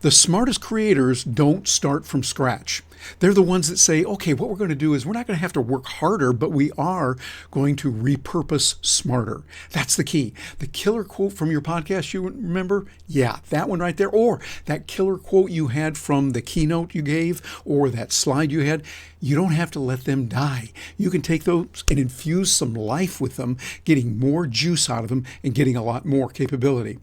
The smartest creators don't start from scratch. They're the ones that say, okay, what we're going to do is we're not going to have to work harder, but we are going to repurpose smarter. That's the key. The killer quote from your podcast, you remember? Yeah, that one right there. Or that killer quote you had from the keynote you gave, or that slide you had. You don't have to let them die. You can take those and infuse some life with them, getting more juice out of them and getting a lot more capability.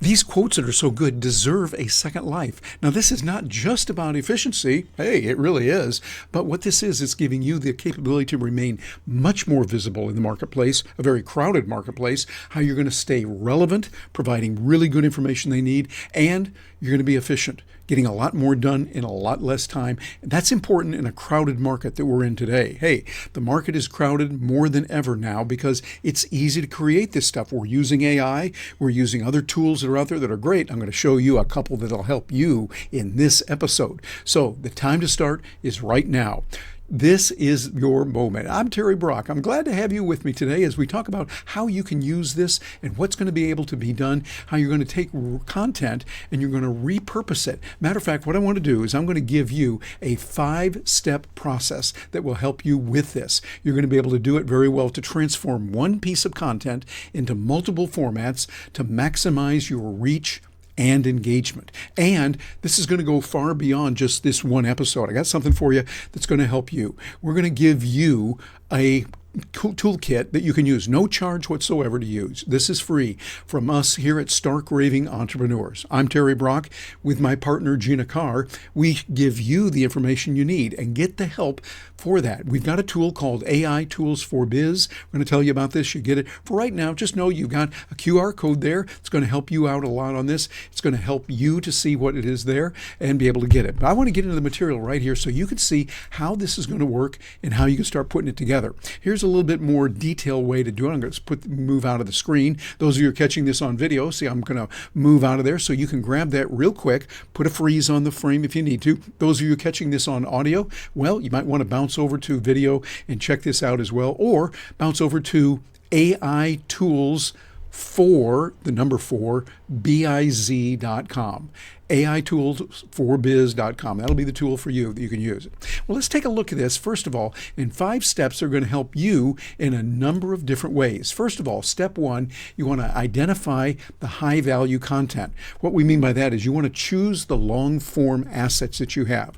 These quotes that are so good deserve a second life. Now, this is not just about efficiency. Hey, it really is. But what this is giving you the capability to remain much more visible in the marketplace, a very crowded marketplace, how you're going to stay relevant, providing really good information they need, and you're going to be efficient, getting a lot more done in a lot less time. And that's important in a crowded market that we're in today. Hey, the market is crowded more than ever now because it's easy to create this stuff. We're using AI. We're using other tools that are out there that are great. I'm going to show you a couple that'll help you in this episode. So the time to start is right now. This is your moment. I'm Terry Brock. I'm glad to have you with me today as we talk about how you can use this and what's going to be able to be done, how you're going to take content and you're going to repurpose it. Matter of fact, what I want to do is I'm going to give you a 5-step process that will help you with this. You're going to be able to do it very well to transform one piece of content into multiple formats to maximize your reach and engagement. And this is going to go far beyond just this one episode. I got something for you that's going to help you. We're going to give you a toolkit that you can use, no charge whatsoever to use. This is free from us here at Stark Raving Entrepreneurs. I'm Terry Brock with my partner Gina Carr. We give you the information you need and get the help for that. We've got a tool called AI Tools for Biz. I'm going to tell you about this. You get it. For right now, just know you've got a QR code there. It's going to help you out a lot on this. It's going to help you to see what it is there and be able to get it. But I want to get into the material right here so you can see how this is going to work and how you can start putting it together. Here's a little bit more detailed way to do it. I'm going to move out of the screen. Those of you who are catching this on video, see, I'm going to move out of there so you can grab that real quick, put a freeze on the frame if you need to. Those of you catching this on audio, well, you might want to bounce over to video and check this out as well, or bounce over to AI Tools for the number 4 biz.com. AIToolsForBiz.com. That'll be the tool for you that you can use. Well, let's take a look at this. First of all, in 5 steps are going to help you in a number of different ways. First of all, step 1, you want to identify the high value content. What we mean by that is you want to choose the long form assets that you have.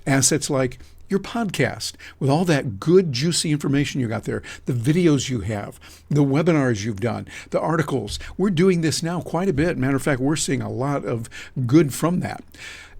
Assets like your podcast with all that good, juicy information you got there, the videos you have, the webinars you've done, the articles. We're doing this now quite a bit. Matter of fact, we're seeing a lot of good from that.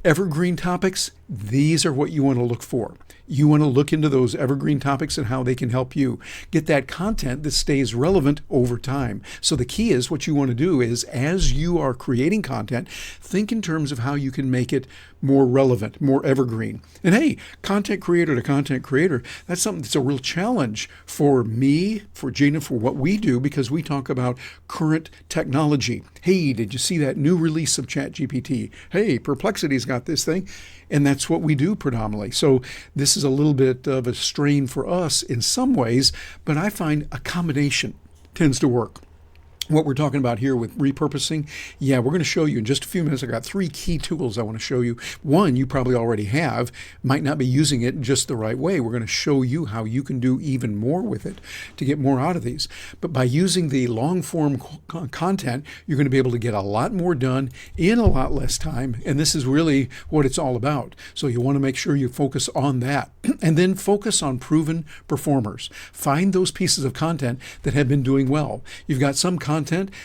Evergreen topics, these are what you want to look for. You want to look into those evergreen topics and how they can help you get that content that stays relevant over time. So the key is what you want to do is as you are creating content, think in terms of how you can make it more relevant, more evergreen. And hey, content creator to content creator, that's something that's a real challenge for me, for Gina, for what we do, because we talk about current technology. Hey, did you see that new release of ChatGPT? Hey, Perplexity's got this thing. And that's what we do predominantly. So this is a little bit of a strain for us in some ways, but I find a combination tends to work. What we're talking about here with repurposing, yeah, we're going to show you in just a few minutes. I got 3 key tools I want to show you. One, you probably already have, might not be using it just the right way. We're going to show you how you can do even more with it to get more out of these. But by using the long form content, you're going to be able to get a lot more done in a lot less time. And this is really what it's all about. So you want to make sure you focus on that and then focus on proven performers. Find those pieces of content that have been doing well. You've got some content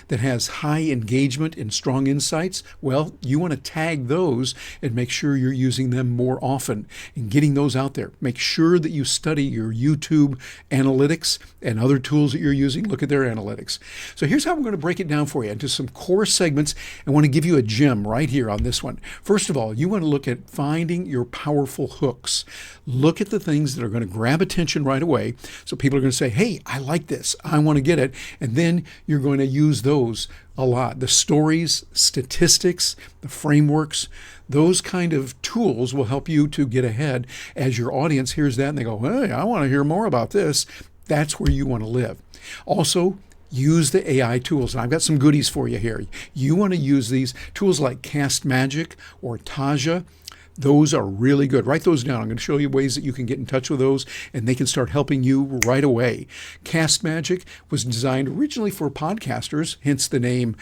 that has high engagement and strong insights. Well, you want to tag those and make sure you're using them more often and getting those out there. Make sure that you study your YouTube analytics and other tools that you're using. Look at their analytics. So here's how we're going to break it down for you into some core segments. I want to give you a gem right here on this one. First of all, you want to look at finding your powerful hooks. Look at the things that are going to grab attention right away. So people are going to say, hey, I like this. I want to get it. And then you're going to use those a lot. The stories, statistics, the frameworks, those kind of tools will help you to get ahead as your audience hears that and they go, hey, I want to hear more about this. That's where you want to live. Also, use the AI tools. And I've got some goodies for you here. You want to use these tools like Cast Magic or Taja. Those are really good. Write those down. I'm going to show you ways that you can get in touch with those, and they can start helping you right away. Cast Magic was designed originally for podcasters, hence the name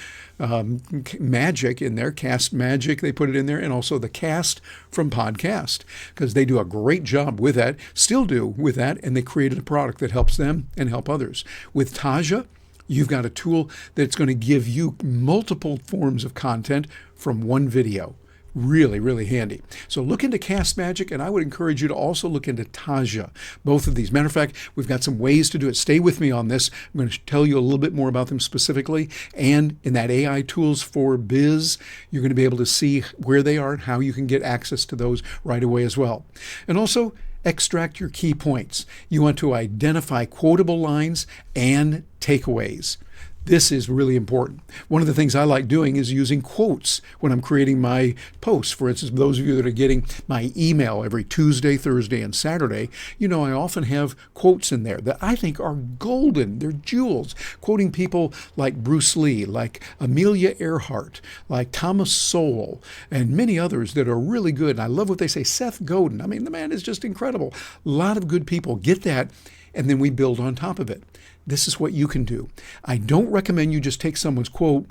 Magic in there. Cast Magic, they put it in there, and also the cast from podcast, because they do a great job with that, still do with that, and they created a product that helps them and help others. With Taja, you've got a tool that's going to give you multiple forms of content from one video. Really, really handy. So look into Cast Magic, and I would encourage you to also look into Taja, both of these. Matter of fact, we've got some ways to do it. Stay with me on this. I'm going to tell you a little bit more about them specifically. And in that AI Tools for Biz, you're going to be able to see where they are and how you can get access to those right away as well. And also, extract your key points. You want to identify quotable lines and takeaways. This is really important. One of the things I like doing is using quotes when I'm creating my posts. For instance, those of you that are getting my email every Tuesday, Thursday, and Saturday, you know I often have quotes in there that I think are golden. They're jewels. Quoting people like Bruce Lee, like Amelia Earhart, like Thomas Sowell, and many others that are really good. And I love what they say. Seth Godin. I mean, the man is just incredible. A lot of good people. Get that, and then we build on top of it. This is what you can do. I don't recommend you just take someone's quote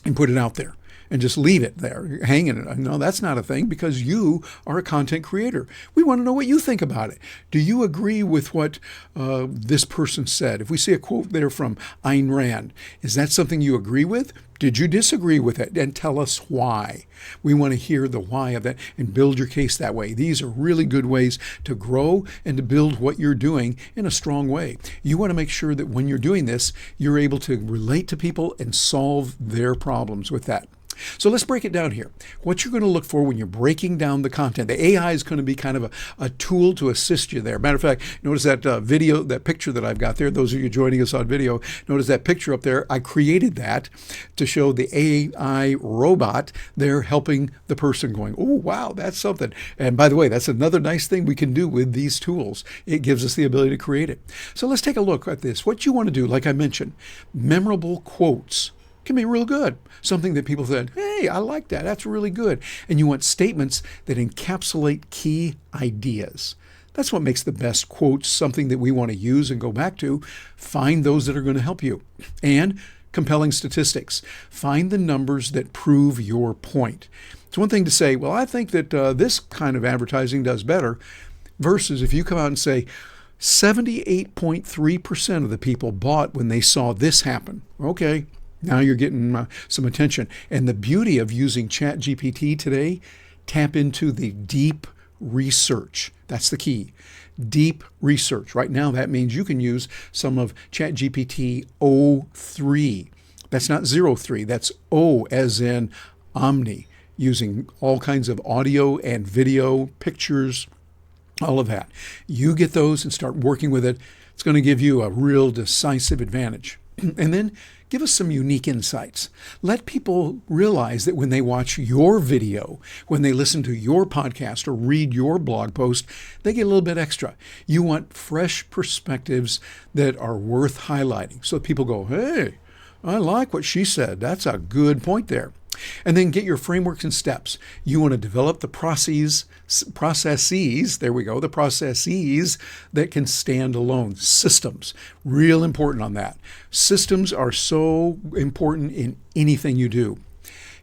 and put it out there and just leave it there, hanging it. No, that's not a thing, because you are a content creator. We want to know what you think about it. Do you agree with what this person said? If we see a quote there from Ayn Rand, is that something you agree with? Did you disagree with it? And tell us why. We want to hear the why of that and build your case that way. These are really good ways to grow and to build what you're doing in a strong way. You want to make sure that when you're doing this, you're able to relate to people and solve their problems with that. So let's break it down here. What you're going to look for when you're breaking down the content. The AI is going to be kind of a tool to assist you there. Matter of fact, notice that video, that picture that I've got there. Those of you joining us on video, notice that picture up there. I created that to show the AI robot there helping the person going, oh, wow, that's something. And by the way, that's another nice thing we can do with these tools. It gives us the ability to create it. So let's take a look at this. What you want to do, like I mentioned, memorable quotes can be real good. Something that people said, hey, I like that. That's really good. And you want statements that encapsulate key ideas. That's what makes the best quotes something that we want to use and go back to. Find those that are going to help you. And compelling statistics. Find the numbers that prove your point. It's one thing to say, well, I think that this kind of advertising does better, versus if you come out and say, 78.3% of the people bought when they saw this happen. Okay. Now you're getting some attention. And the beauty of using ChatGPT today, tap into the deep research. That's the key. Deep research. Right now, that means you can use some of ChatGPT O3. That's not 03. That's O as in Omni, using all kinds of audio and video, pictures, all of that. You get those and start working with it. It's going to give you a real decisive advantage. And then give us some unique insights. Let people realize that when they watch your video, when they listen to your podcast or read your blog post, they get a little bit extra. You want fresh perspectives that are worth highlighting. So people go, hey, I like what she said. That's a good point there. And then get your frameworks and steps. You want to develop the processes, there we go, the processes that can stand alone. Systems, real important on that. Systems are so important in anything you do.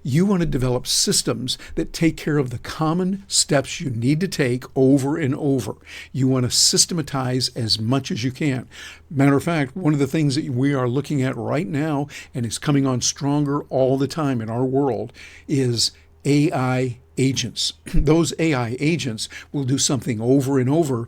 You want to develop systems that take care of the common steps you need to take over and over. You want to systematize as much as you can. Matter of fact, one of the things that we are looking at right now, and is coming on stronger all the time in our world, is AI agents. Those AI agents will do something over and over,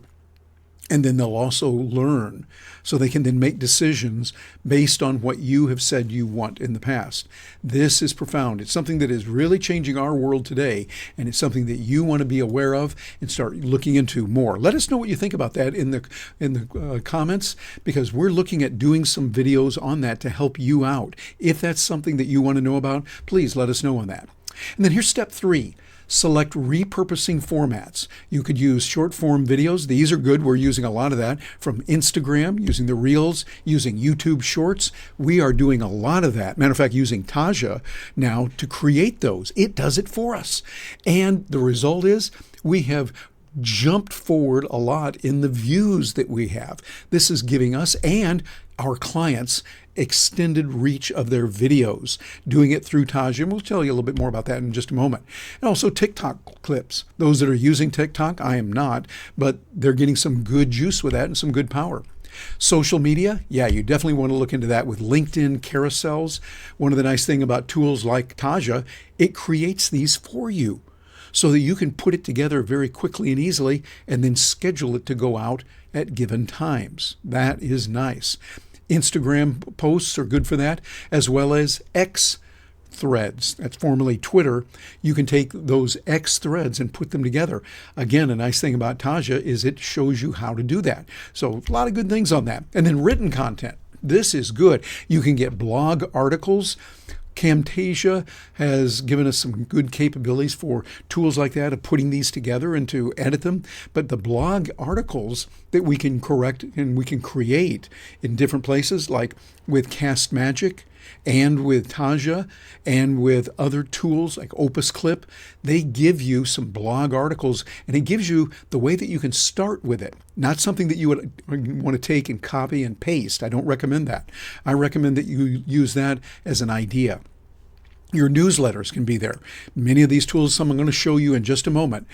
and then they'll also learn, so they can then make decisions based on what you have said you want in the past. This is profound. It's something that is really changing our world today, and it's something that you want to be aware of and start looking into more. Let us know what you think about that in the comments, because we're looking at doing some videos on that to help you out. If that's something that you want to know about, please let us know on that. And then here's step 3. select repurposing formats. You could use short form videos. These are good. We're using a lot of that from Instagram, using the Reels, using YouTube Shorts. We are doing a lot of that. Matter of fact, using Taja now to create those. It does it for us. And the result is we have jumped forward a lot in the views that we have. This is giving us and our clients extended reach of their videos, doing it through Taja, and we'll tell you a little bit more about that in just a moment. And also TikTok clips. Those that are using TikTok, I am not, but they're getting some good juice with that and some good power. Social media, yeah, you definitely want to look into that with LinkedIn carousels. One of the nice things about tools like Taja, it creates these for you so that you can put it together very quickly and easily and then schedule it to go out at given times. That is nice. Instagram posts are good for that, as well as X threads. That's formerly Twitter. You can take those X threads and put them together. Again, a nice thing about Taja is it shows you how to do that. So a lot of good things on that. And then written content. This is good. You can get blog articles. Camtasia has given us some good capabilities for tools like that of putting these together and to edit them. But the blog articles that we can correct and we can create in different places, like with Cast Magic and with Taja and with other tools like Opus Clip, they give you some blog articles and it gives you the way that you can start with it. Not something that you would want to take and copy and paste. I don't recommend that. I recommend that you use that as an idea. Your newsletters can be there. Many of these tools, some I'm going to show you in just a moment,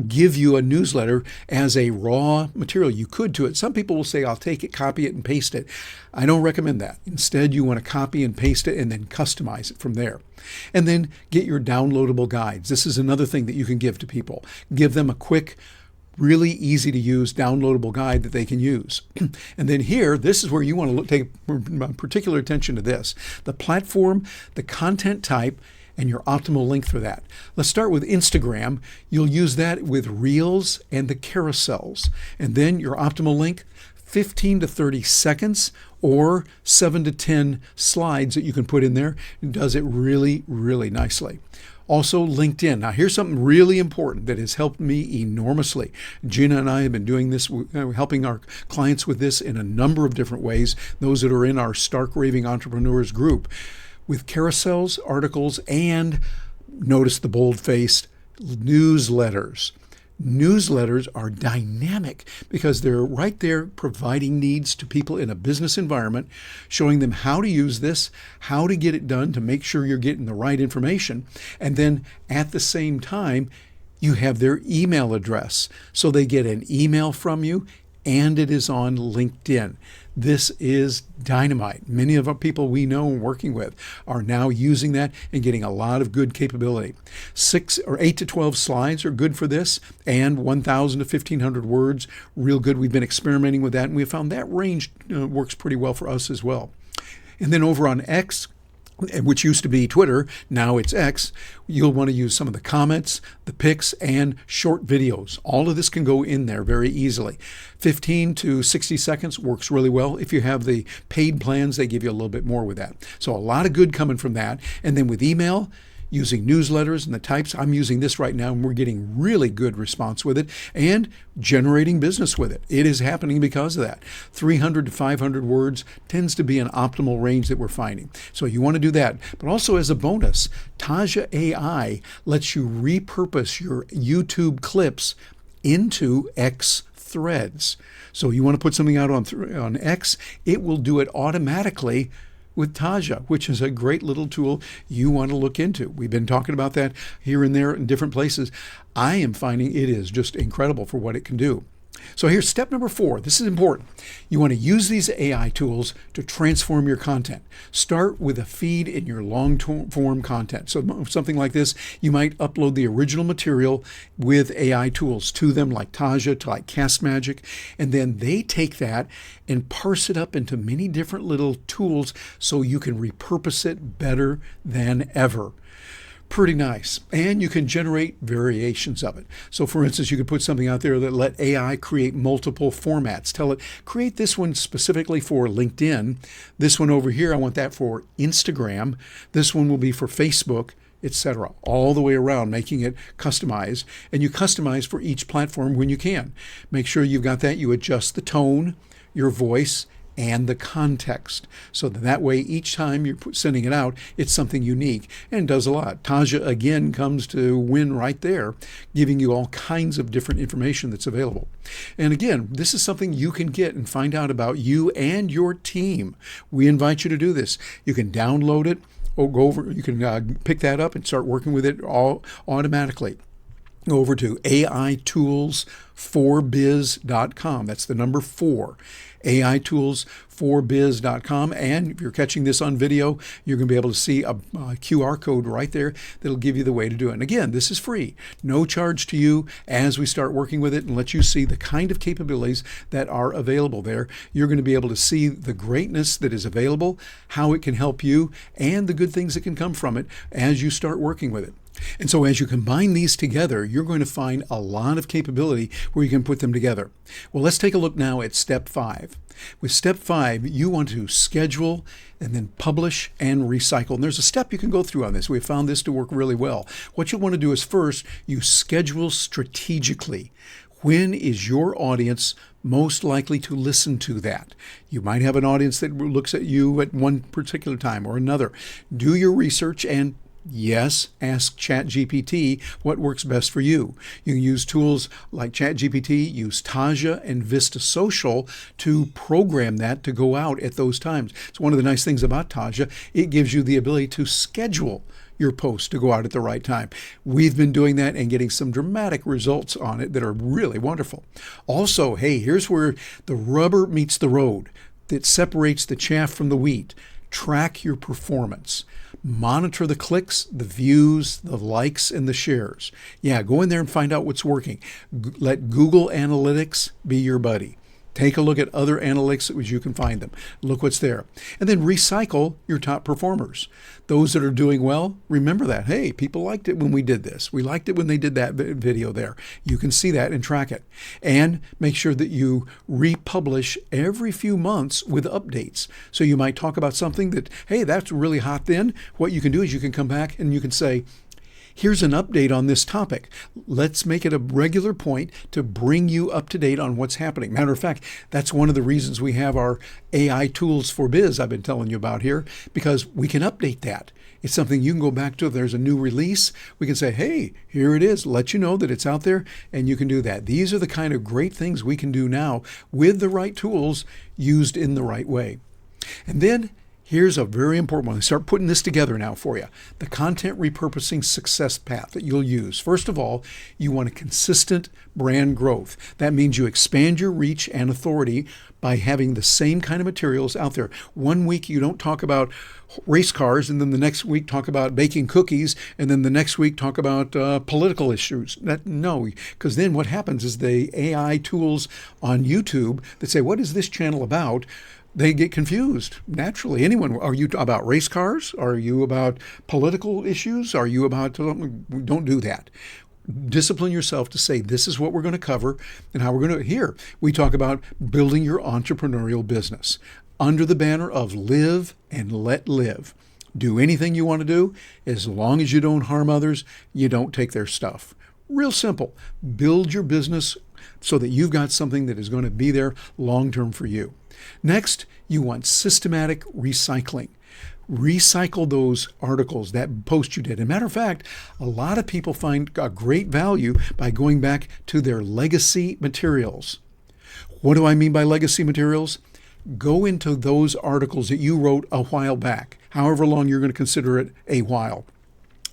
give you a newsletter as a raw material. You could do it. Some people will say, I'll take it, copy it, and paste it. I don't recommend that. Instead, you want to copy and paste it and then customize it from there. And then get your downloadable guides. This is another thing that you can give to people. Give them a quick, really easy to use downloadable guide that they can use. And then here, this is where you want to take particular attention to this. The platform, the content type, and your optimal length for that. Let's start with Instagram. You'll use that with Reels and the carousels. And then your optimal length, 15 to 30 seconds or 7 to 10 slides that you can put in there. It does it really, really nicely. Also, LinkedIn. Now, here's something really important that has helped me enormously. Gina and I have been doing this, helping our clients with this in a number of different ways, those that are in our Stark Raving Entrepreneurs group, with carousels, articles, and notice the bold-faced newsletters. Newsletters are dynamic because they're right there providing needs to people in a business environment, showing them how to use this, how to get it done to make sure you're getting the right information. And then at the same time, you have their email address. So they get an email from you and it is on LinkedIn. This is dynamite. Many of our people we know and working with are now using that and getting a lot of good capability. 6 or 8 to 12 slides are good for this, and 1,000 to 1,500 words, real good. We've been experimenting with that, and we found that range works pretty well for us as well. And then over on X, which used to be Twitter, now it's X, you'll want to use some of the comments, the pics, and short videos. All of this can go in there very easily. 15 to 60 seconds works really well. If you have the paid plans, they give you a little bit more with that. So a lot of good coming from that. And then with email, using newsletters and the types, I'm using this right now and we're getting really good response with it and generating business with it. It is happening because of that. 300 to 500 words tends to be an optimal range that we're finding. So you want to do that. But also as a bonus, Taja AI lets you repurpose your YouTube clips into X threads. So you want to put something out on X, it will do it automatically with Taja, which is a great little tool you want to look into. We've been talking about that here and there in different places. I am finding it is just incredible for what it can do. So here's step number 4. This is important. You want to use these AI tools to transform your content. Start with a feed in your long-form content. So something like this, you might upload the original material with AI tools to them, like Taja, to like Cast Magic, and then they take that and parse it up into many different little tools so you can repurpose it better than ever. Pretty nice. And you can generate variations of it. So for instance, you could put something out there that let AI create multiple formats. Tell it, create this one specifically for LinkedIn. This one over here, I want that for Instagram. This one will be for Facebook, etc., all the way around, making it customized. And you customize for each platform when you can. Make sure you've got that. You adjust the tone, your voice, and the context. So that way, each time you're sending it out, it's something unique and does a lot. Taja, again, comes to win right there, giving you all kinds of different information that's available. And again, this is something you can get and find out about you and your team. We invite you to do this. You can download it or go over, you can pick that up and start working with it all automatically. Go over to AITools4biz.com. That's the number 4. AITools4biz.com. And if you're catching this on video, you're going to be able to see a QR code right there that'll give you the way to do it. And again, this is free, no charge to you as we start working with it and let you see the kind of capabilities that are available there. You're going to be able to see the greatness that is available, how it can help you, and the good things that can come from it as you start working with it. And so as you combine these together, you're going to find a lot of capability where you can put them together. Well, let's take a look now at step 5. With step 5, you want to schedule and then publish and recycle. And there's a step you can go through on this. We found this to work really well. What you want to do is first, you schedule strategically. When is your audience most likely to listen to that? You might have an audience that looks at you at one particular time or another. Do your research and yes, ask ChatGPT what works best for you. You can use tools like ChatGPT, use Taja and Vista Social to program that to go out at those times. It's one of the nice things about Taja. It gives you the ability to schedule your post to go out at the right time. We've been doing that and getting some dramatic results on it that are really wonderful. Also, hey, here's where the rubber meets the road that separates the chaff from the wheat. Track your performance. Monitor the clicks, the views, the likes, and the shares. Yeah, go in there and find out what's working. Let Google Analytics be your buddy. Take a look at other analytics as you can find them. Look what's there. And then recycle your top performers. Those that are doing well, remember that. Hey, people liked it when we did this. We liked it when they did that video there. You can see that and track it. And make sure that you republish every few months with updates. So you might talk about something that, hey, that's really hot then. What you can do is you can come back and you can say, here's an update on this topic. Let's make it a regular point to bring you up to date on what's happening. Matter of fact, that's one of the reasons we have our AI tools for biz I've been telling you about here, because we can update that. It's something you can go back to. If there's a new release, we can say, hey, here it is, let you know that it's out there, and you can do that. These are the kind of great things we can do now with the right tools used in the right way. And then here's a very important one. Start putting this together now for you. The content repurposing success path that you'll use. First of all, you want a consistent brand growth. That means you expand your reach and authority by having the same kind of materials out there. One week you don't talk about race cars, and then the next week talk about baking cookies, and then the next week talk about political issues. No, because then what happens is the AI tools on YouTube that say, what is this channel about? They get confused. Naturally, anyone, are you about race cars? Are you about political issues? Are you about, don't do that. Discipline yourself to say, this is what we're going to cover and how we're going to, here, we talk about building your entrepreneurial business under the banner of live and let live. Do anything you want to do, as long as you don't harm others, you don't take their stuff. Real simple. Build your business so that you've got something that is going to be there long-term for you. Next, you want systematic recycling. Recycle those articles, that post you did. As a matter of fact, a lot of people find a great value by going back to their legacy materials. What do I mean by legacy materials? Go into those articles that you wrote a while back, however long you're going to consider it a while.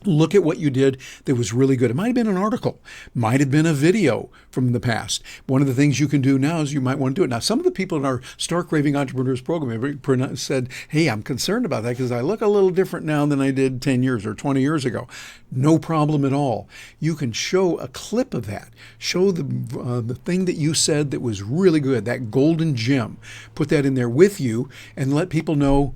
Look at what you did that was really good. It might have been an article, might have been a video from the past. One of the things you can do now is you might want to do it. Now, some of the people in our Stark Raving Entrepreneurs program have said, hey, I'm concerned about that because I look a little different now than I did 10 years or 20 years ago. No problem at all. You can show a clip of that. Show the thing that you said that was really good, that golden gem. Put that in there with you and let people know,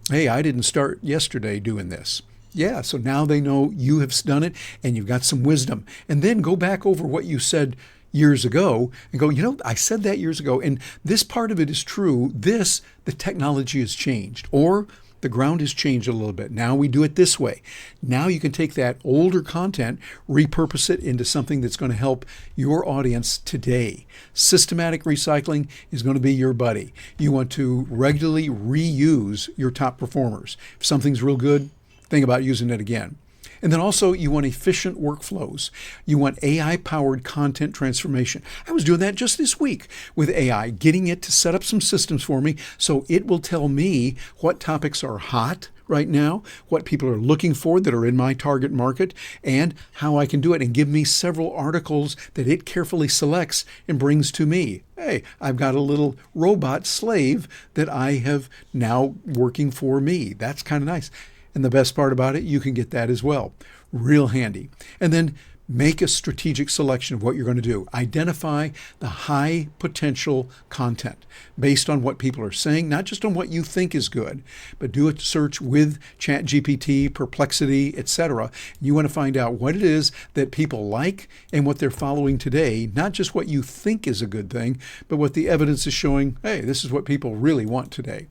hey, I didn't start yesterday doing this. Yeah, so now they know you have done it and you've got some wisdom. And then go back over what you said years ago and go, I said that years ago, and this part of it is true. The technology has changed. Or The ground has changed a little bit. Now we do it this way. Now you can take that older content, repurpose it into something that's going to help your audience today. Systematic recycling is going to be your buddy. You want to regularly reuse your top performers. If something's real good, think about using it again. And then also you want efficient workflows. You want AI-powered content transformation. I was doing that just this week with AI, getting it to set up some systems for me so it will tell me what topics are hot right now, what people are looking for that are in my target market, and how I can do it, and give me several articles that it carefully selects and brings to me. Hey, I've got a little robot slave that I have now working for me. That's kind of nice. And the best part about it, you can get that as well. Real handy. And then make a strategic selection of what you're going to do. Identify the high potential content based on what people are saying, not just on what you think is good, but do a search with ChatGPT, Perplexity, etc. You want to find out what it is that people like and what they're following today, not just what you think is a good thing, but what the evidence is showing, hey, this is what people really want today.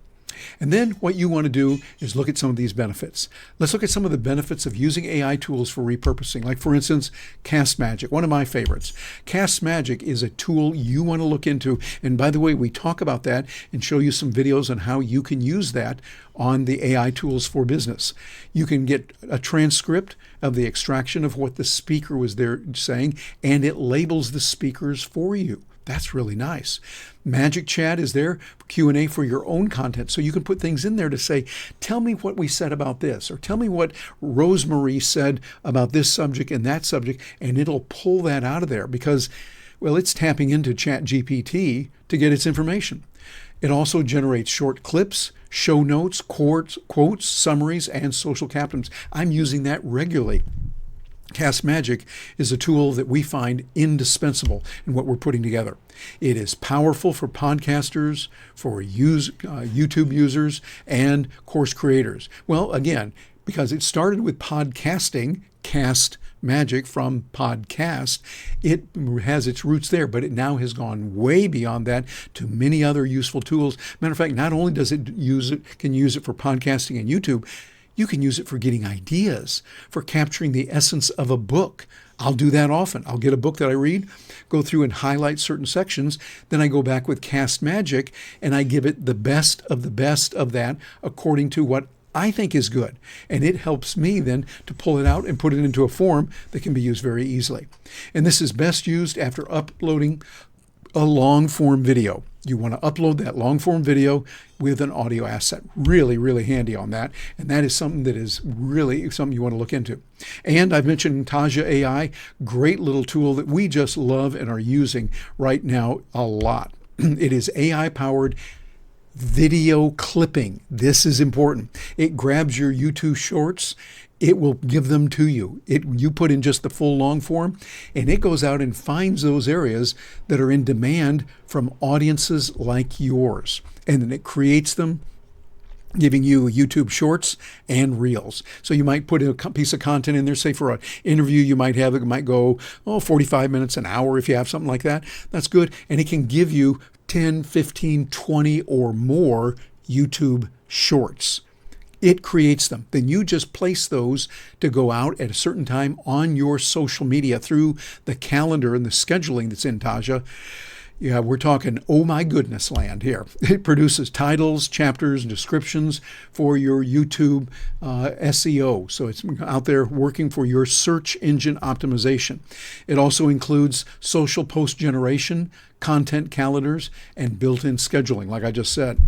And then what you want to do is look at some of these benefits. Let's look at some of the benefits of using AI tools for repurposing. Like, for instance, Cast Magic, one of my favorites. Cast Magic is a tool you want to look into. And by the way, we talk about that and show you some videos on how you can use that on the AI tools for business. You can get a transcript of the extraction of what the speaker was there saying, and it labels the speakers for you. That's really nice. Magic Chat is there for Q&A for your own content. So you can put things in there to say, tell me what we said about this, or tell me what Rosemary said about this subject and that subject, and it'll pull that out of there because, well, it's tapping into ChatGPT to get its information. It also generates short clips, show notes, quotes, summaries, and social captions. I'm using that regularly. Cast Magic is a tool that we find indispensable in what we're putting together. It is powerful for podcasters, for YouTube users, and course creators. Well, again, because it started with podcasting, Cast Magic from podcast, it has its roots there, but it now has gone way beyond that to many other useful tools. Matter of fact, not only does it can use it for podcasting and YouTube, you can use it for getting ideas, for capturing the essence of a book. I'll do that often. I'll get a book that I read, go through and highlight certain sections, then I go back with Cast Magic and I give it the best of that according to what I think is good. And it helps me then to pull it out and put it into a form that can be used very easily. And this is best used after uploading a long-form video. You want to upload that long-form video with an audio asset. Really, really handy on that. And that is something that is really something you want to look into. And I've mentioned Taja AI, great little tool that we just love and are using right now a lot. It is AI-powered video clipping. This is important. It grabs your YouTube shorts. It will give them to you. You put in just the full long form, and it goes out and finds those areas that are in demand from audiences like yours. And then it creates them, giving you YouTube shorts and reels. So you might put a piece of content in there, say for an interview you might have, it might go 45 minutes, an hour if you have something like that. That's good. And it can give you 10, 15, 20 or more YouTube shorts. It creates them. Then you just place those to go out at a certain time on your social media through the calendar and the scheduling that's in Taja. Yeah, we're talking, oh my goodness land here. It produces titles, chapters, and descriptions for your YouTube SEO. So it's out there working for your search engine optimization. It also includes social post generation, content calendars, and built-in scheduling, like I just said.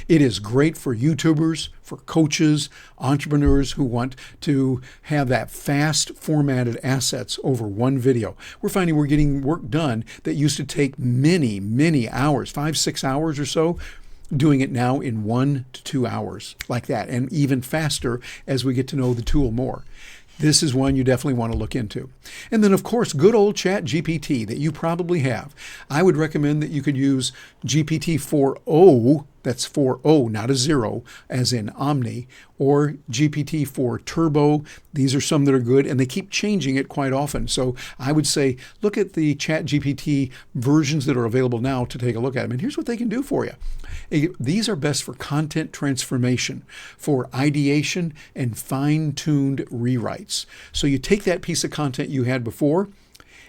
It is great for YouTubers, for coaches, entrepreneurs who want to have that fast formatted assets over one video. We're finding we're getting work done that used to take many, many hours, 5-6 hours or so, doing it now in 1 to 2 hours like that, and even faster as we get to know the tool more. This is one you definitely want to look into. And then, of course, good old ChatGPT that you probably have. I would recommend that you could use GPT 4.0 that's 4O, not a 0, as in Omni, or GPT-4 Turbo. These are some that are good, and they keep changing it quite often. So I would say look at the ChatGPT versions that are available now to take a look at them. And here's what they can do for you. These are best for content transformation, for ideation, and fine-tuned rewrites. So you take that piece of content you had before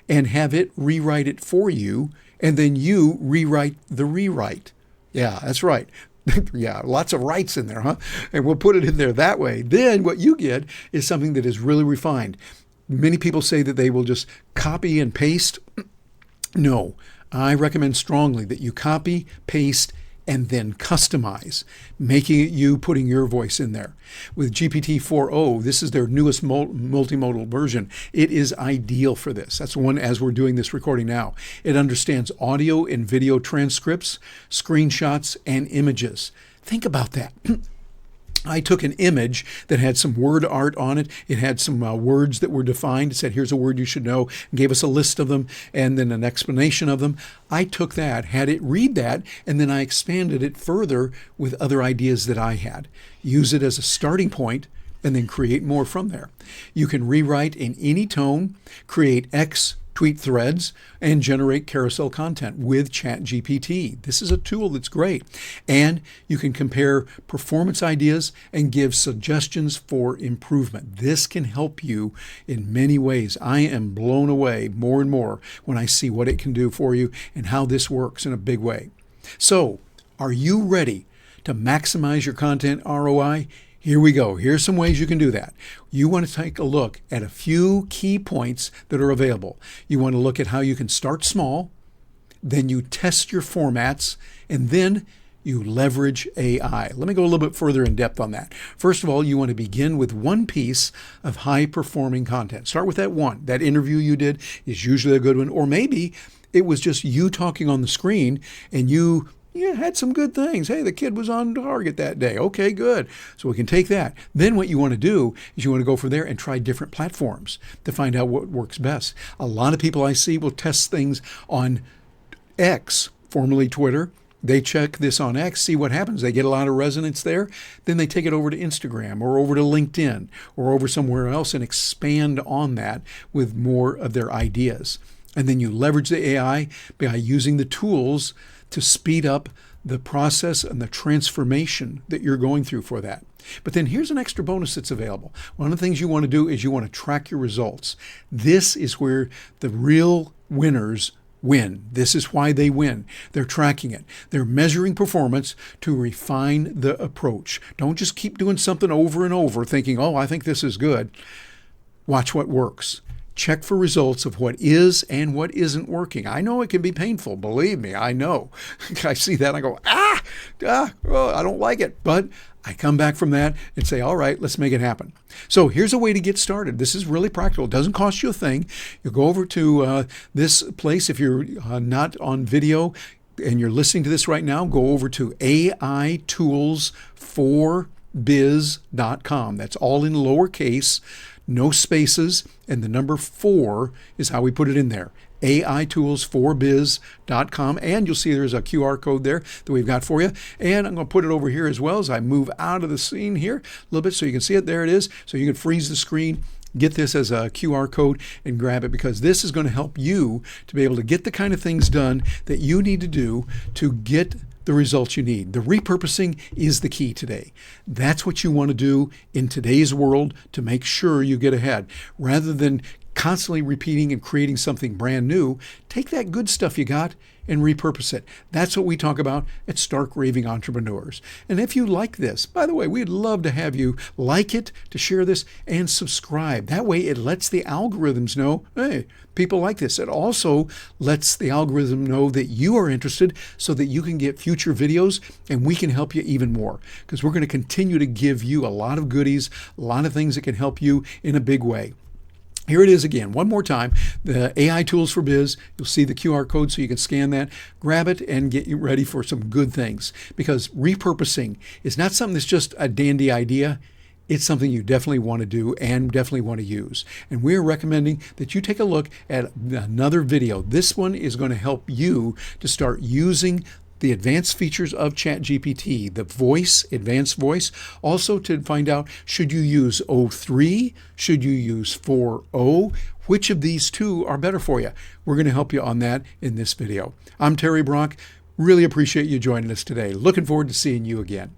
and have it rewrite it for you, and then you rewrite the rewrite. Yeah, that's right. Yeah, lots of rights in there, huh? And we'll put it in there that way. Then what you get is something that is really refined. Many people say that they will just copy and paste. No, I recommend strongly that you copy, paste, and then customize, making it you, putting your voice in there. With GPT-4o, this is their newest multimodal version. It is ideal for this. That's the one as we're doing this recording now. It understands audio and video transcripts, screenshots, and images. Think about that. I took an image that had some word art on it. It had some words that were defined. It said, here's a word you should know, and gave us a list of them and then an explanation of them. I took that, had it read that, and then I expanded it further with other ideas that I had. Use it as a starting point and then create more from there. You can rewrite in any tone, create tweet threads, and generate carousel content with ChatGPT. This is a tool that's great. And you can compare performance ideas and give suggestions for improvement. This can help you in many ways. I am blown away more and more when I see what it can do for you and how this works in a big way. So, are you ready to maximize your content ROI? Here we go. Here's some ways you can do that. You want to take a look at a few key points that are available. You want to look at how you can start small, then you test your formats, and then you leverage AI. Let me go a little bit further in depth on that. First of all, you want to begin with one piece of high-performing content. Start with that one. That interview you did is usually a good one. Or maybe it was just you talking on the screen and you had some good things. Hey, the kid was on target that day. Okay, good. So we can take that. Then what you want to do is you want to go from there and try different platforms to find out what works best. A lot of people I see will test things on X, formerly Twitter. They check this on X, see what happens. They get a lot of resonance there. Then they take it over to Instagram or over to LinkedIn or over somewhere else and expand on that with more of their ideas. And then you leverage the AI by using the tools to speed up the process and the transformation that you're going through for that. But then here's an extra bonus that's available. One of the things you want to do is you want to track your results. This is where the real winners win. This is why they win. They're tracking it. They're measuring performance to refine the approach. Don't just keep doing something over and over thinking, oh, I think this is good. Watch what works. Check for results of what is and what isn't working. I know it can be painful. Believe me, I know. I see that and I go, oh, I don't like it. But I come back from that and say, all right, let's make it happen. So here's a way to get started. This is really practical. It doesn't cost you a thing. You go over to this place. If you're not on video and you're listening to this right now, go over to AItools4biz.com. That's all in lowercase, no spaces, and the number 4 is how we put it in there. AItools4biz.com, and you'll see there's a QR code there that we've got for you. And I'm going to put it over here as well as I move out of the scene here a little bit so you can see it. There it is. So you can freeze the screen, get this as a QR code, and grab it, because this is going to help you to be able to get the kind of things done that you need to do to get the results you need. The repurposing is the key today. That's what you want to do in today's world to make sure you get ahead. Rather than constantly repeating and creating something brand new, take that good stuff you got and repurpose it. That's what we talk about at Stark Raving Entrepreneurs. And if you like this, by the way, we'd love to have you like it, to share this, and subscribe. That way it lets the algorithms know, hey, people like this. It also lets the algorithm know that you are interested so that you can get future videos and we can help you even more, because we're going to continue to give you a lot of goodies, a lot of things that can help you in a big way. Here it is again, one more time, the AI Tools for Biz. You'll see the QR code so you can scan that, grab it, and get you ready for some good things. Because repurposing is not something that's just a dandy idea. It's something you definitely want to do and definitely want to use. And we're recommending that you take a look at another video. This one is going to help you to start using the advanced features of ChatGPT, the voice, advanced voice, also to find out, should you use O3, should you use 4.0, which of these two are better for you? We're going to help you on that in this video. I'm Terry Brock. Really appreciate you joining us today. Looking forward to seeing you again.